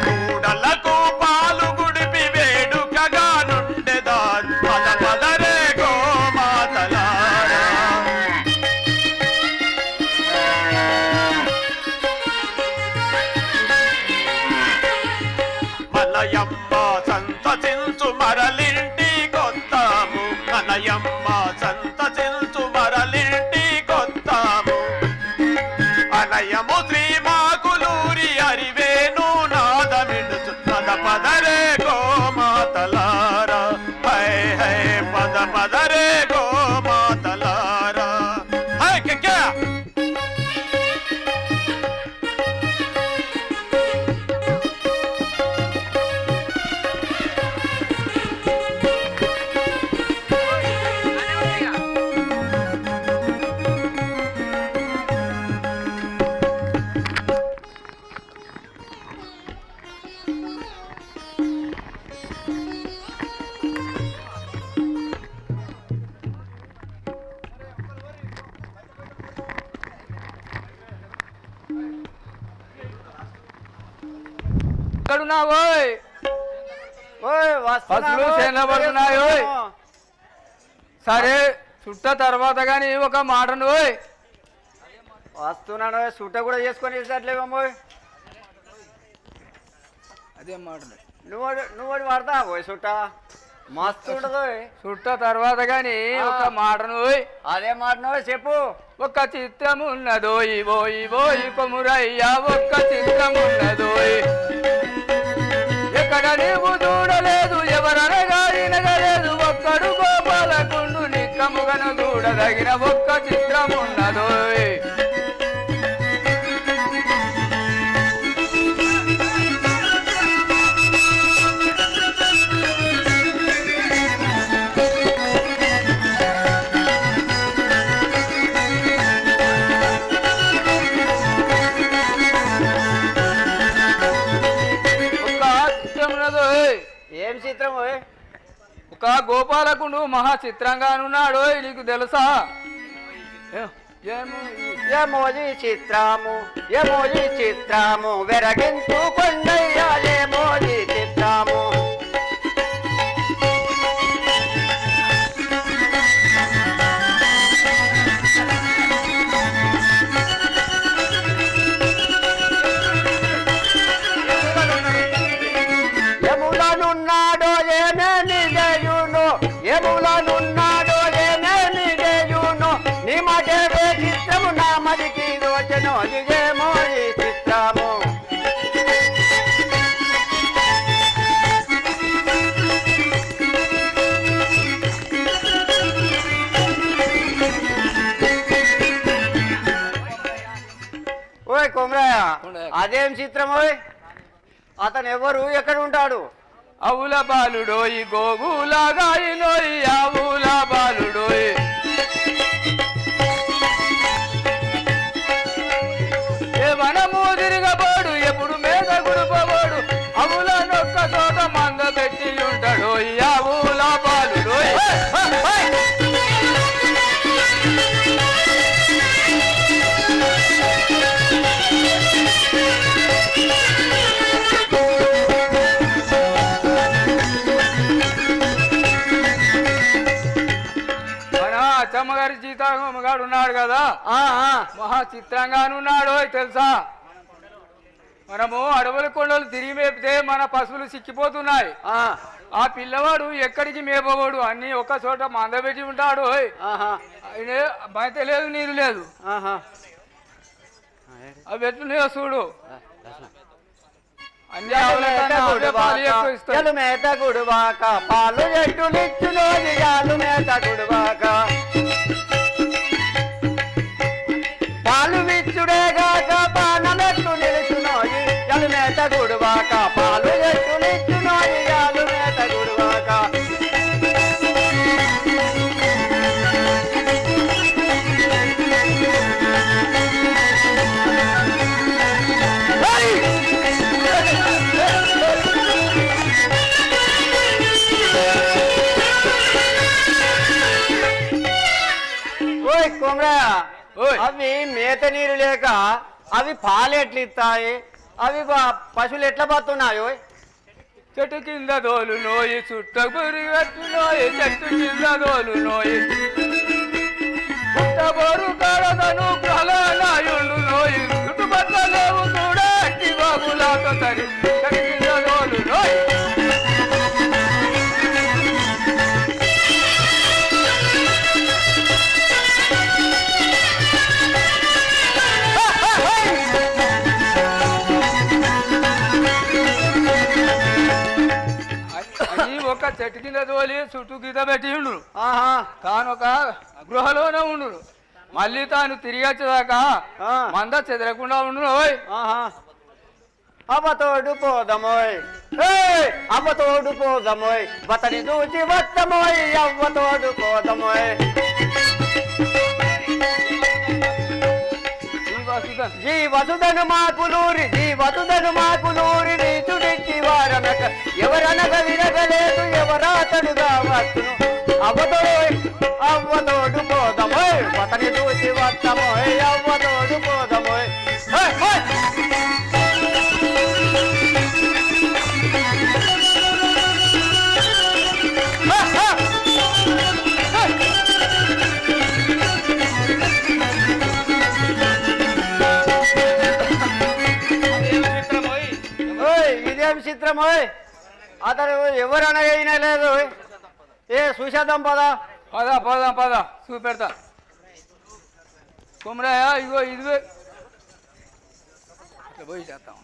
కూడలకు పాలు గుడిపి వేడుకగా నుండెదా. పద పదరే గో మాతలారా. మనయమ్మ సంతసించు మరలింటి కొత్తాము, మనయమ్మ సంతసించు మరలింటి కొత్తాము. అనయము శ్రీ మాకులూరి అరివేను నాదమిడుచు, పద పదరే గో మాతలారా, హై హై పద పదరే గో మాతలారా. హై కెక్కా సరే చుట్ట తర్వాత గాని ఒక మాటను వస్తున్నాను. సుట్ట కూడా చేసుకొని ఇచ్చట్లేమో. అదే మాట నువ్వు వాడతా పోయి సుట్ట మస్తు ఉండదు. చుట్ట తర్వాత గాని ఒక మాటను అదే మాట చెప్పు. ఒక్క చిత్తమున్నదోయ్ ఓయ్ ఓయ్ కొమురయ్యా, ఒక్క చిత్తమున్నదోయ్. ఎక్కడ నీవు చూడలేదు, ఎవరనగా వినగలేదు, ఒక్కడు గోపాలకుండు నిక్కముగను చూడదగిన ఒక్క చిత్రమున్నదోయ్. ఒక గోపాలకుడు మహా చిత్రంగానున్నాడు నీకు తెలుసా? ఏమోజీ చిత్రము ఏమోజీ చిత్రము వెరగించు కొండయ్య ఏమోజీ చిత్రము ఎములనున్నాడో ఏమేమి చేయును ఎములనున్నాడో ఏమేమి చేయును నీ మాటే చిత్రము నా మదికి దోచను అదిగేమో ఈ చిత్రము ఓయ్ కొమరయ్య అదేం చిత్రం ఓయ్ అతను ఎవరు ఎక్కడ ఉంటాడు? అవుల బాలుడోయి గోగులాగాయినోయి ఆవుల బాలుడోయి ఏ వనము తిరగబోడు ఎప్పుడు మీద గుడుపబోడు అవుల నొక్క తోట మంద పెట్టి ఉంటాడోయి ఆవుల బాలుడోయి అచ్చమ్మగారి సీతారామగాడు ఉన్నాడు కదా మహా చిత్రంగానున్నాడు తెలుసా? మనము అడవుల కొండలు తిరిగి మేపితే మన పశువులు సిక్కిపోతున్నాయి. ఆ పిల్లవాడు ఎక్కడికి మేపవాడు అన్ని ఒక చోట మందబెట్టి ఉంటాడు. బయట లేదు నీరు లేదు అవి ఎట్లున్నాయో చూడు. మేత గుడువాక పాలు ఎట్టులిచ్చునో దిగాలు మేత గుడువాక పాలు విచ్చుడేగాక పానలెట్టు నిలుచునోయి ఎలు మేత గుడువాక పాలు ఎట్టులిచ్చునోయి ఎలు మేత గుడువాక కొమరయ్య అవి మేత నీరు లేక అవి పాలు ఎట్లు ఇస్తాయి? అవి పశువులు ఎట్లా బతున్నాయో? చెట్టు కింద దోలు నోయి చుట్టబురి కట్టు నోయి చెట్టు కింద దోలు నోయి పుట్టబోరు కరదను ప్రళనాయుడు నోయి చుట్టుపట్ల లేవు చూడట్టి బాబులాతో సరి చెట్టు కింద దోలు నోయి ఒక చెట్టు కింద తోలి చుట్టూ గీత పెట్టి ఉండు తాను ఒక గృహలోనే ఉండు మళ్ళీ తాను తిరిగి వచ్చేదాకా మంద చెదరకుండా ఉండు. అవ్వతోడు పోదమోయ్ అవ్వతోడు పోదమోయ్ బతని చూచి వత్తమోయ్ అవ్వతోడు పోదమోయ్ జీవసుదను మాకులూరి నీచుడిచ్చి వారనక ఎవరనక విరగలేదు ఎవరాతడుగా వస్తును అవ్వతోడు పోదమోయ్ బతని చూచి వత్తమోయ్ అవ్వతోడు పోదమోయ్ ఇదేం చిత్రమోయ్ అతను ఎవరనగైనా లేదు. ఏ చూసేద్దాం పదా పద చూపెడతా. కుమరయ్య ఇగో ఇదివే పోయి చేస్తాం.